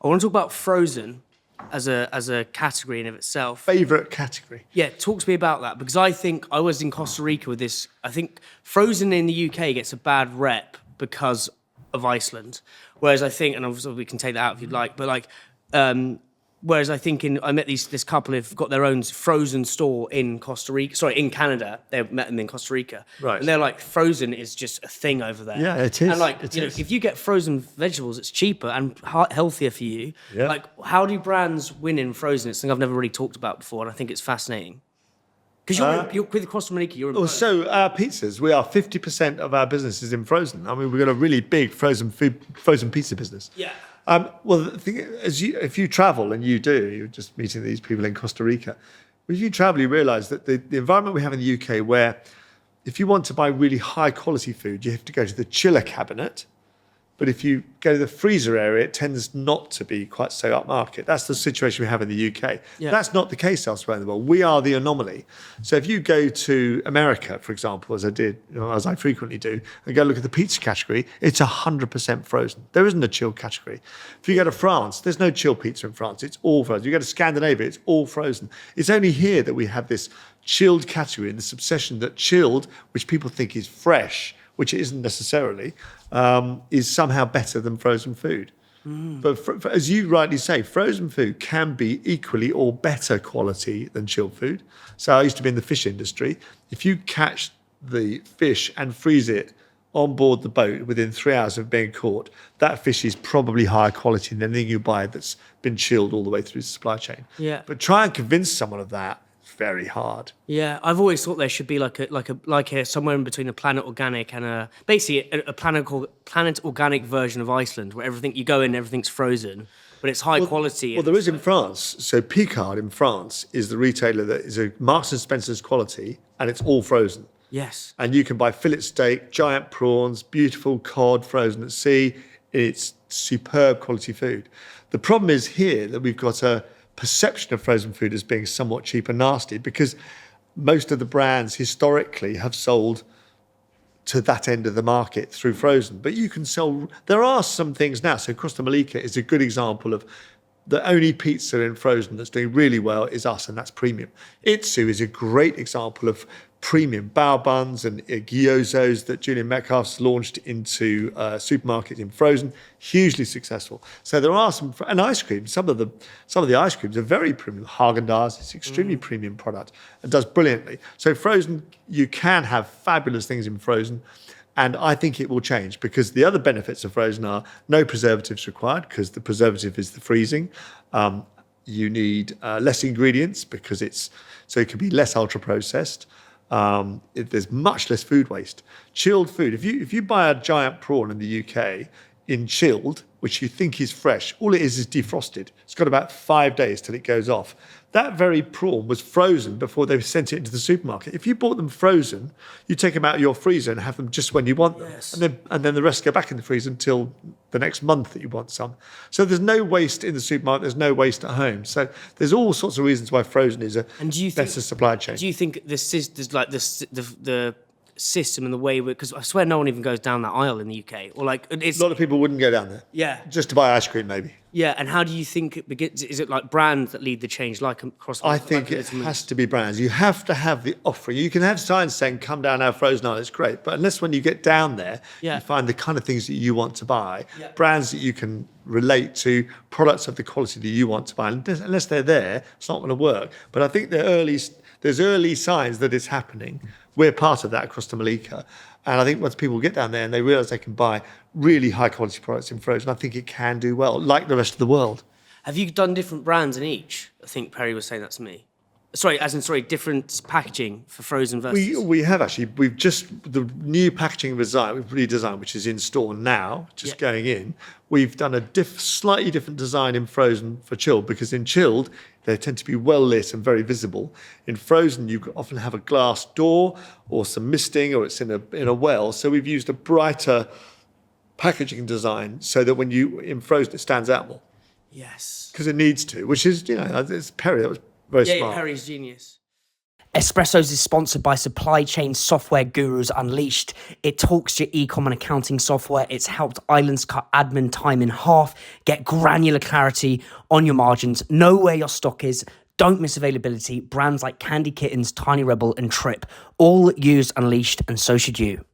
I want to talk about frozen as a category in of itself. Favorite category? Yeah, talk to me about that, because I think I was in Costa Rica with this. I think frozen in the UK gets a bad rep because of Iceland, whereas I think, and obviously we can take that out if you'd like, but like, whereas I think I met this couple who've got their own frozen store in in Canada. They met them in Costa Rica, Right. And they're like, frozen is just a thing over there. Yeah, it is. And like, It you know, is. if you get frozen vegetables, it's cheaper and healthier for you. Yeah. Like, how do brands win in frozen? It's something I've never really talked about before, and I think it's fascinating. Because you're with Costa Rica, you're in both. So our pizzas, we are 50% of our business is in frozen. I mean, we've got a really big frozen pizza business. Yeah. Well, the thing is, if you travel, and you're just meeting these people in Costa Rica, if you travel, you realise that the environment we have in the UK, where if you want to buy really high quality food, you have to go to the chiller cabinet. But if you go to the freezer area, it tends not to be quite so upmarket. That's the situation we have in the UK. Yeah. That's not the case elsewhere in the world. We are the anomaly. So if you go to America, for example, as I frequently do, and go look at the pizza category, it's 100% frozen. There isn't a chilled category. If you go to France, there's no chilled pizza in France. It's all frozen. You go to Scandinavia, it's all frozen. It's only here that we have this chilled category and this obsession that chilled, which people think is fresh, which it isn't necessarily, is somehow better than frozen food. But as you rightly say, frozen food can be equally or better quality than chilled food. So I used to be in the fish industry. If you catch the fish and freeze it on board the boat within 3 hours of being caught, that fish is probably higher quality than anything you buy that's been chilled all the way through the supply chain. Yeah. But try and convince someone of that, it's very hard. Yeah, I've always thought there should be like a somewhere in between a Planet Organic and a Planet Organic version of Iceland, where everything you go in, everything's frozen, but it's high quality. Well, there is in France. So Picard in France is the retailer that is a Marks and Spencer's quality, and it's all frozen. Yes. And you can buy fillet steak, giant prawns, beautiful cod frozen at sea. It's superb quality food. The problem is here that we've got a perception of frozen food as being somewhat cheap and nasty, because most of the brands historically have sold to that end of the market through frozen. But you can sell, there are some things now. So Costa Rica is a good example of the only pizza in frozen that's doing really well is us, and that's premium. Itsu is a great example of premium bao buns and gyozos that Julian Metcalf's launched into supermarkets in frozen, hugely successful. So there are some, and ice cream. Some of the ice creams are very premium. Haagen-Dazs is extremely premium product and does brilliantly. So frozen, you can have fabulous things in frozen. And I think it will change, because the other benefits of frozen are no preservatives required, because the preservative is the freezing. You need less ingredients because it can be less ultra processed. There's much less food waste. Chilled food. If you buy a giant prawn in the UK in chilled, which you think is fresh, all it is defrosted. It's got about 5 days till it goes off. That very prawn was frozen before they sent it into the supermarket. If you bought them frozen, you take them out of your freezer and have them just when you want them. Yes. And then the rest go back in the freezer until the next month that you want some. So there's no waste in the supermarket, there's no waste at home. So there's all sorts of reasons why frozen is a better supply chain. Do you think the system and the way, because I swear no one even goes down that aisle in the UK, or like it's A lot of people wouldn't go down there. Yeah. Just to buy ice cream, maybe. Yeah, and how do you think it begins? Is it like brands that lead the change, like across? I think it has to be brands. You have to have the offering. You can have signs saying, come down our frozen aisle, it's great. But unless when you get down there, you find the kind of things that you want to buy, brands that you can relate to, products of the quality that you want to buy. And unless they're there, it's not going to work. But I think there's early signs that it's happening. We're part of that at Costa Rica. And I think once people get down there and they realise they can buy really high quality products in frozen, I think it can do well, like the rest of the world. Have you done different brands in each? I think Perry was saying that to me. Different packaging for frozen versus... We have actually. The new packaging design, we've redesigned, which is in store now, going in. We've done a slightly different design in frozen for chilled, because in chilled, they tend to be well lit and very visible. In frozen, you often have a glass door or some misting, or it's in a well. So we've used a brighter packaging design so that when in frozen, it stands out more. Yes. Because it needs to, which is, it's Perry, that was very smart. Yeah, Perry's genius. Espressos is sponsored by supply chain software gurus Unleashed. It talks to your e-com and accounting software. It's helped islands cut admin time in half, get granular clarity on your margins, know where your stock is, don't miss availability. Brands like Candy Kittens, Tiny Rebel, and Trip all use Unleashed, and so should you.